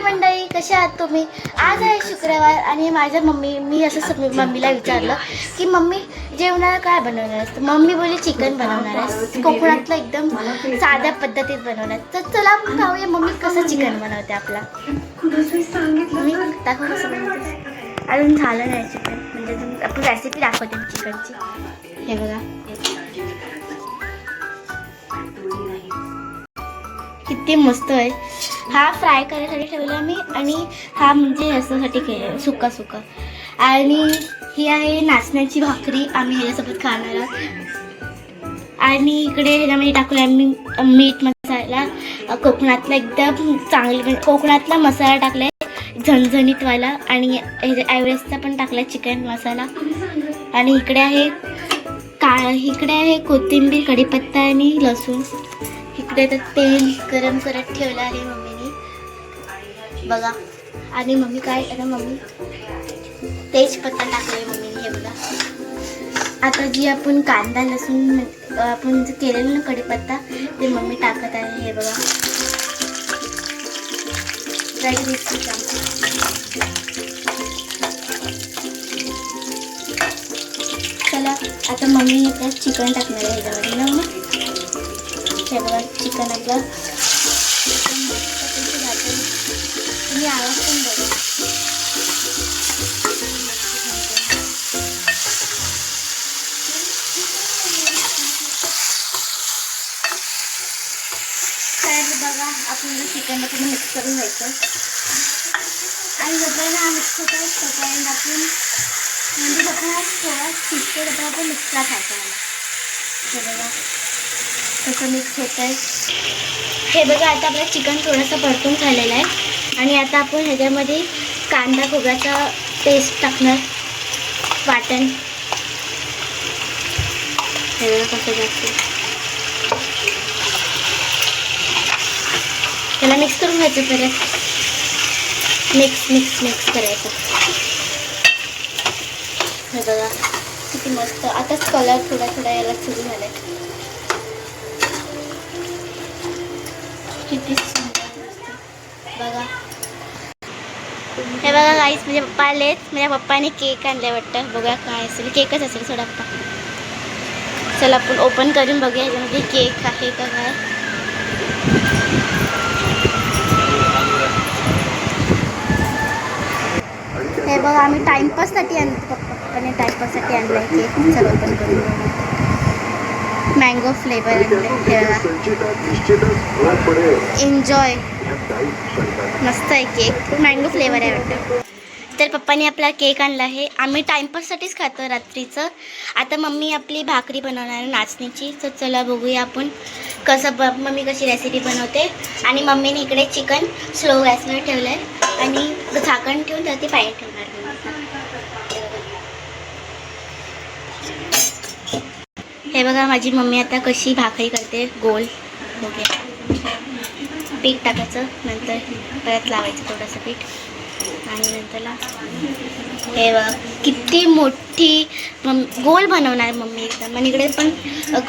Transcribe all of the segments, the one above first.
मंडळी, कशा आहात तुम्ही? आज आहे शुक्रवार आणि माझ्या मी असं मम्मीला विचारलं की मम्मी जेवणाला काय बनवणार आहेस? मम्मी बोलली चिकन बनवणार आहे, कोकणातलं एकदम साध्या पद्धतीत बनवणार. तर चला आपण पाहूया मम्मी कसं चिकन बनवते. आपला मी दाखव कसं बनवते. अजून झालं नाही चिकन, म्हणजे आपण रेसिपी दाखवते चिकनची. हे बघा किती मस्त आहे. हा फ्राय करायसाठी ठेवला मी आणि हा म्हणजे याच्यासाठी केला सुका सुका. आणि ही आहे नाचण्याची भाकरी, आम्ही ह्याच्यासोबत खाणार आहोत. आणि इकडे ह्याच्यामध्ये टाकलं आम्ही मीठ मसाला, कोकणातला एकदम चांगली कोकणातला मसाला टाकला आहे झणझणीतवाला. आणि एव्हरेस्टचा पण टाकला चिकन मसाला. आणि इकडे आहे कोथिंबीर, कढीपत्ता आणि लसूण. इकडे तर तेल गरम करत ठेवलं आहे मम्मीने बघा. आणि मम्मी काय मम्मी तेजपत्ता टाकले मम्मीने. हे बघा आता जी आपण कांदा लसूण आपण केलेलं ना कढीपत्ता ते मम्मी टाकत आहे. हे बघा चला आता मम्मी आता चिकन टाकणार आहे ह्याच्यामध्ये ना. मग हे बघा चिकन आपलं तुम्ही आवाज पण बघा. तर बघा आपण चिकनला पूर्ण मिक्स करून घ्यायचं. आणि जोपर्यंत मिक्स होतं तोपर्यंत आपण म्हणजे जोपर्यंत थोडा शिजतो तोपर्यंत आपण मिक्सला खायचं मला. हे बघा कसं मिक्स होत आहे. हे बघा आता आपलं चिकन थोडंसं परतून झालेलं आहे. आणि आता आपण ह्याच्यामध्ये कांदा खोबऱ्याचा पेस्ट टाकणार वाटण. हे बघा कसं जास्त त्याला मिक्स करून घ्यायचं. परत मिक्स करायचं. हे बघा किती मस्त. आताच कलर थोडा याला सुरू झालाय. किती सुंदर बघा. हे बघा गाईस माझे पप्पा आलेत. माझ्या पप्पाने केक आणले वाटतं. बघा काय असेल, केकच असेल थोडा पप्पा. चला आपण ओपन करून बघूया ह्याच्यामध्ये केक आहे का काय. हे बघा आम्ही टाइमपाससाठी आणलं, पप्पाने टाइमपाससाठी आणलं आहे केक. चला ओपन करून मँगो फ्लेवर आणले. हे बघा एन्जॉय, मस्त आहे केक. मँगो फ्लेवर आहे वाटतं. तर पप्पाने आपला केक आणला आहे. आम्ही टाइमपाससाठीच खातो रात्रीचं. आता मम्मी आपली भाकरी बनवणार आहे नाचणीची. तर चला बघूया आपण कसं मम्मी कशी रेसिपी बनवते. आणि मम्मीने इकडे चिकन स्लो गॅसवर ठेवलं आहे आणि झाकण ठेवून त्यावरती पाणी ठेवणार. हे बघा माझी मम्मी आता कशी भाकरी करते गोल. बघूया पीठ टाकायचं, नंतर परत लावायचं थोडंसं पीठ. आणि नंतरला हे बघा किती मोठी गोल बनवणार मम्मी एकदम. आणि इकडे पण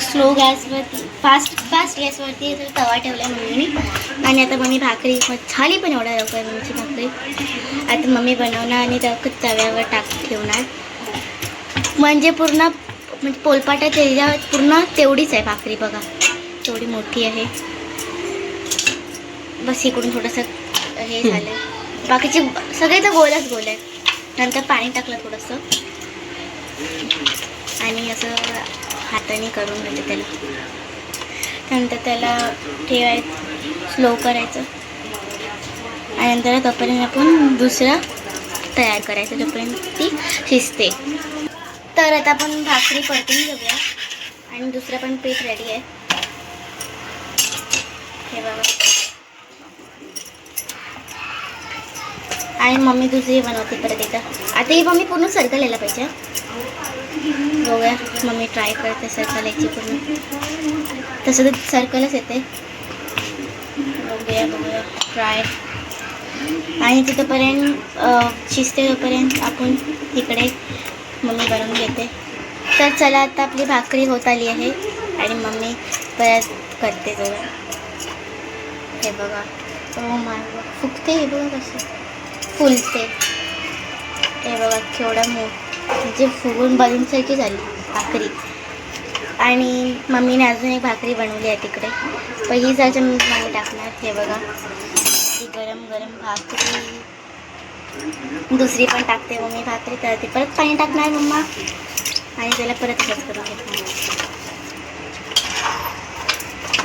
स्लो गॅसवरती फास्ट गॅसवरती तवा ठेवला आहे मम्मीने. आणि आता मम्मी भाकरी झाली पण एवढा लवकर मम्मीची भाकरी. आता मम्मी बनवणार आणि तव्यावर ठेवणार. म्हणजे पूर्ण म्हणजे पोलपाटा त्याच्यावर पूर्ण तेवढीच आहे भाकरी. बघा तेवढी मोठी आहे. बस इकडून थोडंसं हे झालं. बाकीचे सगळे तर गोलच गोल आहे. नंतर पाणी टाकलं थोडंसं आणि असं हाताने करून घ्यायचं त्याला. नंतर त्याला ठेवायचं, स्लो करायचं. आणि नंतर तोपर्यंत आपण दुसरं तयार करायचं जोपर्यंत ती शिजते. तर आता आपण भाकरी परतून घेऊया. आणि दुसरं पण पीठ रेडी आहे. हे बघा. आणि मम्मी दुसरी बनवते परत एकदा. आता ही मम्मी पूर्ण सर्कल यायला पाहिजे. बघूया मम्मी ट्राय करते सर्कल यायची पूर्ण. तसं तर सर्कलच येते. बघूया ट्राय. आणि तिथंपर्यंत शिजते तोपर्यंत आपण इकडे मम्मी बनवून घेते. तर चला आता आपली भाकरी होत आली आहे आणि मम्मी परत करते जवळ. हे बघा ओ माय गॉड, फुगते हे बघा कसं फुलते. हे बघा केवढं म्हणजे फुगून बलूनसारखी झाली भाकरी. आणि मम्मीने अजून एक भाकरी बनवली आहे तिकडे, पण ही जायचं मी पाणी टाकणार. हे बघा ती गरम गरम भाकरी. दुसरी पण टाकते मम्मी भाकरी, तर ती परत पाणी टाकणार मम्मा आणि त्याला परत असंच करून घेतणार.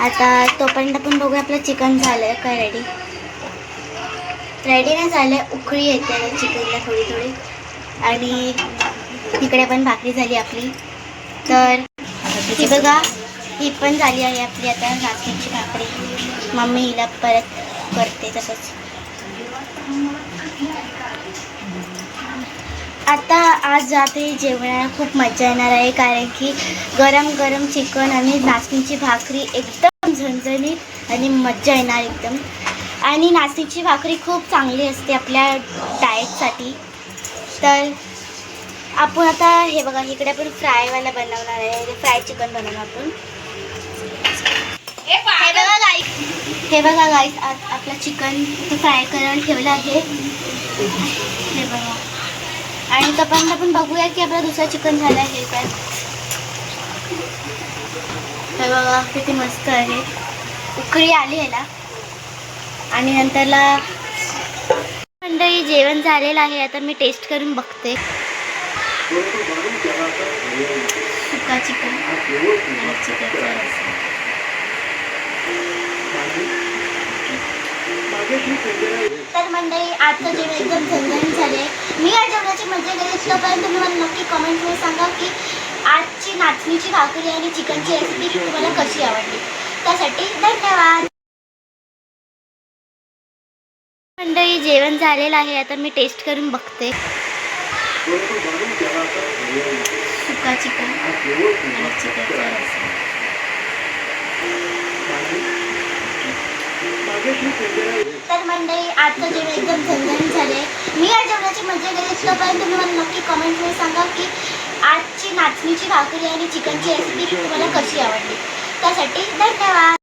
आता तोपर्यंत पण बघूया आपलं चिकन झालं आहे काय रेडी. रेडी नाही झालं आहे, उकळी येते चिकनला थोडी थोडी. आणि तिकडे पण भाकरी झाली आपली. तर ही बघा ही पण झाली आहे आपली आता नाचणीची भाकरी. मम्मी हिला परत करते तसंच. आता आज रात्री जेवणाला खूप मजा येणार आहे, कारण की गरम गरम चिकन आणि नाचणीची भाकरी एकदम झणझणीत आणि मजा येणार एकदम. आणि नाचणीची भाकरी खूप चांगली असते आपल्या डाएटसाठी. तर आपण आता हे बघा इकडे आपण फ्रायवाला बनवणार आहे, फ्राय चिकन बनवणार आपण. हे बघा गाईस आपलं चिकन ते फ्राय करायला ठेवलं आहे. हे बघा आणि तोपर्यंत आपण बघूया की आपलं दुसरं चिकन झालं आहे काय. हे बघा किती मस्त आहे, उकळी आली ह्याला. आणि नंतरला मंडळी जेवण झालेलं आहे. आता मी टेस्ट करून बघते. सुका चिकन आणि चिकनचा रस्सा. तर मंडळी आजचं जेवण एकदम झणझणीत झाले. मी या जेवणाची मजा घेतली. तोपर्यंत तुम्ही मला नक्की कमेंटमध्ये सांगा की आजची नाचणीची भाकरी आणि चिकनची रेसिपी तुम्हाला कशी आवडली. त्यासाठी धन्यवाद. मंडळी जेवण झालेलं आहे. आता मी टेस्ट करून बघते. सुका चिकन आणि चिकनचा रस्सा. तर मंडळी आजचं जेवण एकदम झणझणीत झाले. मी या जेवणाची मजा घेतली. तोपर्यंत तुम्ही मला नक्की कमेंटमध्ये सांगा की आजची नाचणीची भाकरी आणि चिकनची रेसिपी तुम्हाला कशी आवडली. त्यासाठी धन्यवाद.